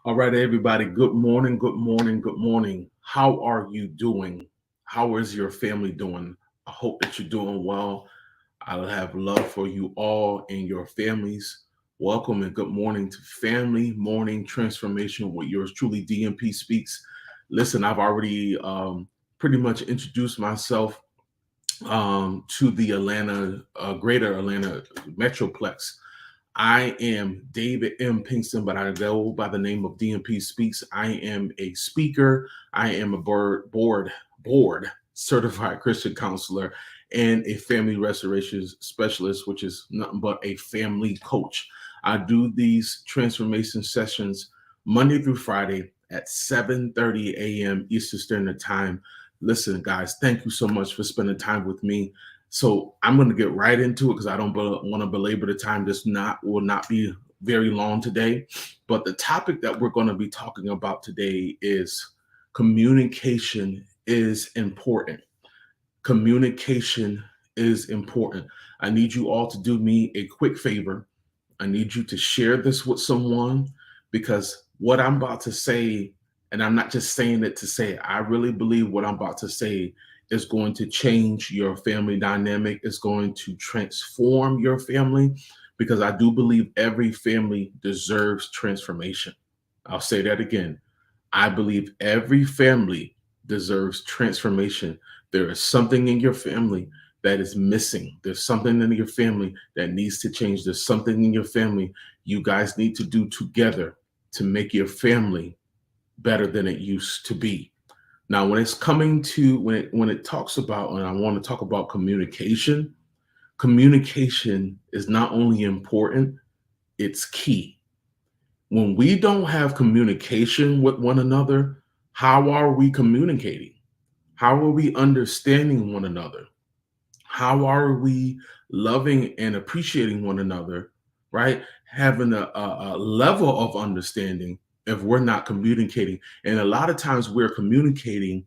All right, everybody. Good morning. Good morning. Good morning. How are you doing? How is your family doing? I hope that you're doing well. I have love for you all and your families. Welcome and good morning to Family Morning Transformation with yours truly, DMP Speaks. Listen, I've already pretty much introduced myself to the greater Atlanta Metroplex. I am David M. Pinkston, but I go by the name of DMP Speaks. I am a speaker. I am a board certified Christian counselor and a family restoration specialist, which is nothing but a family coach. I do these transformation sessions Monday through Friday at 7:30 a.m. Eastern Standard Time. Listen, guys, thank you so much for spending time with me. So I'm going to get right into it because I don't want to belabor the time. This will not be very long today. But the topic that we're going to be talking about today is communication is important. Communication is important. I need you all to do me a quick favor. I need you to share this with someone because what I'm about to say, and I'm not just saying it to say it, I really believe what I'm about to say is going to change your family dynamic, is going to transform your family because I do believe every family deserves transformation. I'll say that again. I believe every family deserves transformation. There is something in your family that is missing. There's something in your family that needs to change. There's something in your family you guys need to do together to make your family better than it used to be. Now, when it's coming to when it talks about, and I want to talk about communication, communication is not only important, it's key. When we don't have communication with one another, how are we communicating? How are we understanding one another? How are we loving and appreciating one another, right? Having a level of understanding if we're not communicating. And a lot of times we're communicating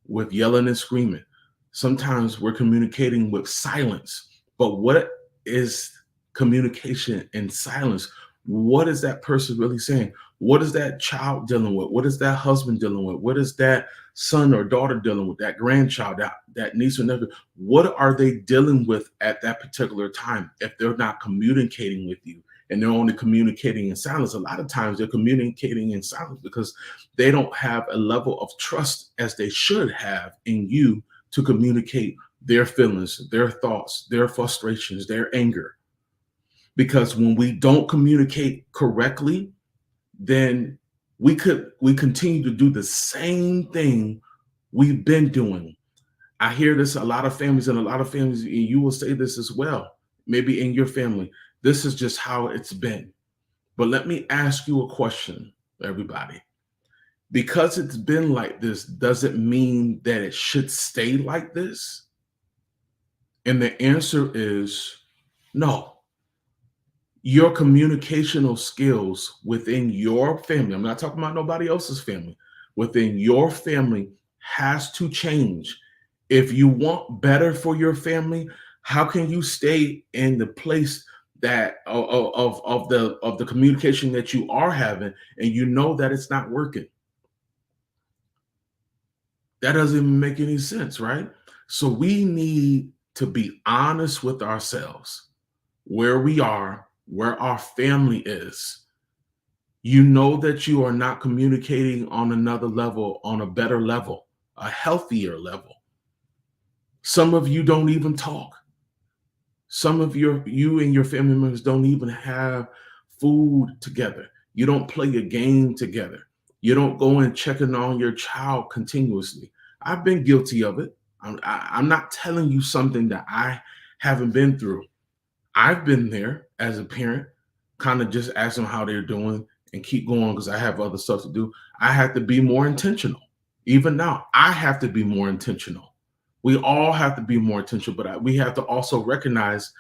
with yelling and screaming. Sometimes we're communicating with silence. But what is communication in silence? What is that person really saying? What is that child dealing with? What is that husband dealing with? What is that son or daughter dealing with? That grandchild, that niece or nephew? What are they dealing with at that particular time if they're not communicating with you and they're only communicating in silence? A lot of times they're communicating in silence because they don't have a level of trust as they should have in you to communicate their feelings, their thoughts, their frustrations, their anger. Because when we don't communicate correctly, then we continue to do the same thing we've been doing. I hear this a lot of families, and a lot of families, and you will say this as well, maybe in your family. This is just how it's been. But let me ask you a question, everybody. Because it's been like this, does it mean that it should stay like this? And the answer is no. Your communicational skills within your family, I'm not talking about nobody else's family, within your family has to change. If you want better for your family, how can you stay in the place that of the communication that you are having and you know that it's not working? That doesn't even make any sense, right? So we need to be honest with ourselves, where we are, where our family is. You know that you are not communicating on another level, on a better level, a healthier level. Some of you don't even talk. Some of you and your family members don't even have food together. You don't play a game together. You don't go and checking on your child continuously. I've been guilty of it. I'm not telling you something that I haven't been through. I've been there as a parent, kind of just ask them how they're doing and keep going because I have other stuff to do. I have to be more intentional. Even now, I have to be more intentional. We all have to be more intentional, but we have to also recognize,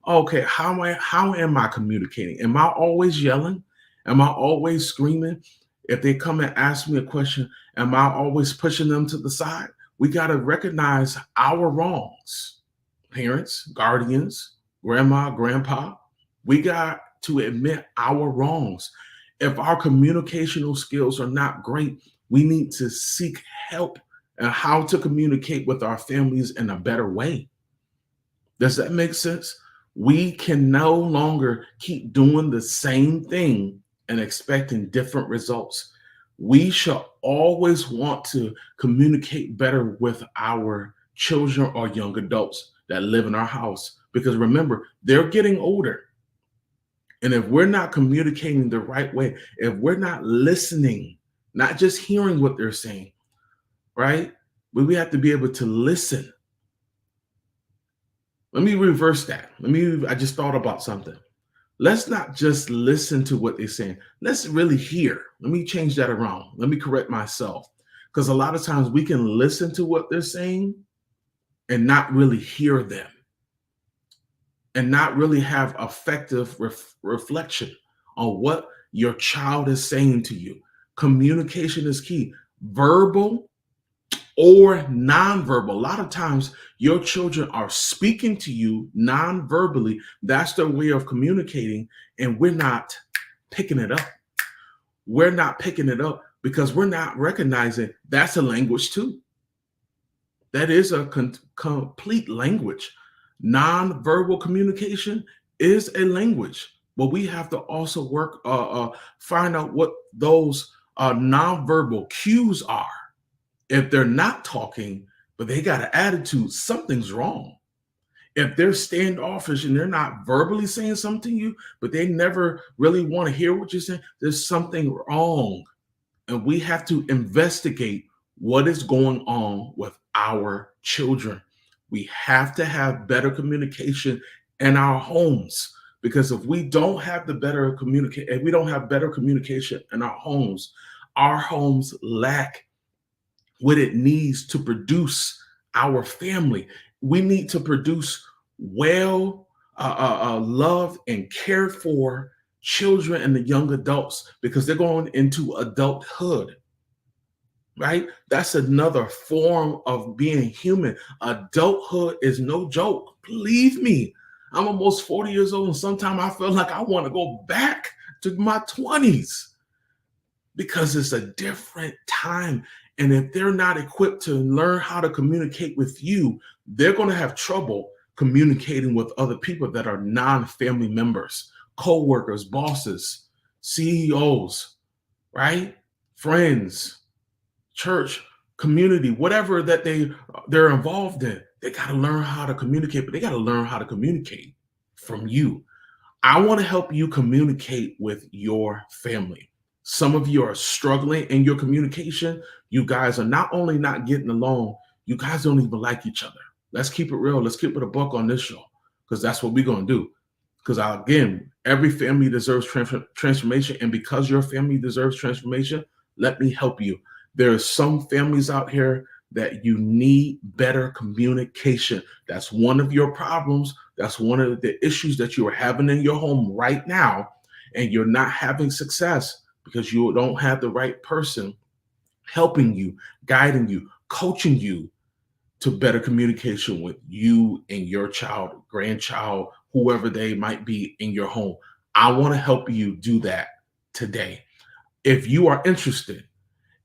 okay, how am I communicating? Am I always yelling? Am I always screaming? If they come and ask me a question, am I always pushing them to the side? We got to recognize our wrongs. Parents, guardians, grandma, grandpa, we got to admit our wrongs. If our communicational skills are not great, we need to seek help and how to communicate with our families in a better way. Does that make sense? We can no longer keep doing the same thing and expecting different results. We should always want to communicate better with our children or young adults that live in our house because remember, they're getting older. And if we're not communicating the right way, if we're not listening, not just hearing what they're saying, right? But we have to be able to listen. Let me reverse that. I just thought about something. Let's not just listen to what they're saying. Let's really hear. Let me change that around. Let me correct myself. Because a lot of times we can listen to what they're saying and not really hear them and not really have effective reflection on what your child is saying to you. Communication is key. Verbal or nonverbal. A lot of times your children are speaking to you non-verbally. That's their way of communicating, and we're not picking it up. We're not picking it up because we're not recognizing that's a language too. That is a complete language. Non-verbal communication is a language, but we have to also find out what those non-verbal cues are. If they're not talking, but they got an attitude, something's wrong. If they're standoffish and they're not verbally saying something to you, but they never really want to hear what you're saying, there's something wrong. And we have to investigate what is going on with our children. We have to have better communication in our homes because if we don't have better communication in our homes lack what it needs to produce our family. We need to produce loved and cared for children and the young adults because they're going into adulthood, right? That's another form of being human. Adulthood is no joke. Believe me, I'm almost 40 years old and sometimes I feel like I want to go back to my 20s because it's a different time. And if they're not equipped to learn how to communicate with you, they're going to have trouble communicating with other people that are non-family members, co-workers, bosses, CEOs, right? Friends, church, community, whatever that they're involved in. They got to learn how to communicate, but they got to learn how to communicate from you. I want to help you communicate with your family. Some of you are struggling in your communication. You guys are not only not getting along, you guys don't even like each other. Let's keep it real. Let's keep it a buck on this show because that's what we're going to do. Because again, every family deserves transformation. And because your family deserves transformation, let me help you. There are some families out here that you need better communication. That's one of your problems. That's one of the issues that you are having in your home right now. And you're not having success because you don't have the right person helping you, guiding you, coaching you to better communication with you and your child, grandchild, whoever they might be in your home. I want to help you do that today. If you are interested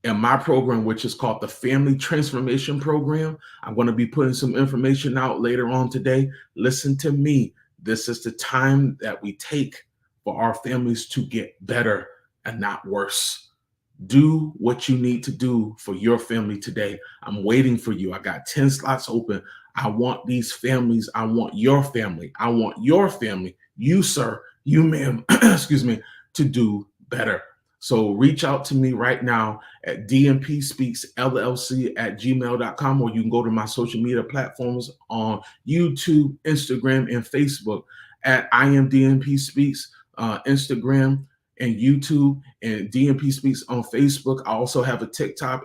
in my program, which is called the Family Transformation Program, I'm going to be putting some information out later on today. Listen to me. This is the time that we take for our families to get better and not worse. Do what you need to do for your family today. I'm waiting for you. I got 10 slots open. I want these families. I want your family. I want your family, you, sir, you, ma'am, excuse me, to do better. So reach out to me right now at dmpspeaksllc@gmail.com, or you can go to my social media platforms on YouTube, Instagram, and Facebook at I am DMP Speaks, Instagram and YouTube, and DMP Speaks on Facebook. I also have a TikTok,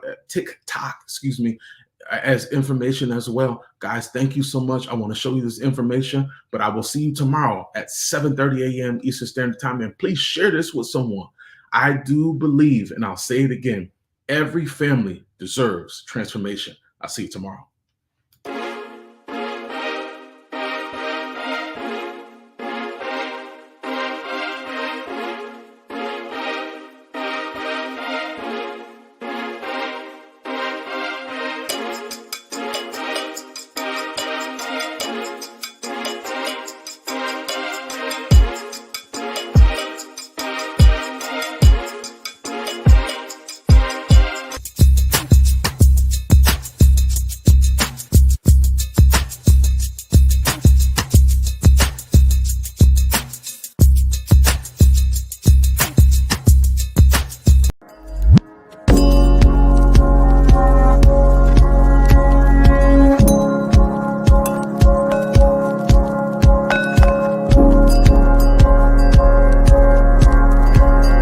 as information as well. Guys, thank you so much. I want to show you this information, but I will see you tomorrow at 7:30 a.m. Eastern Standard Time. And please share this with someone. I do believe, and I'll say it again, every family deserves transformation. I'll see you tomorrow.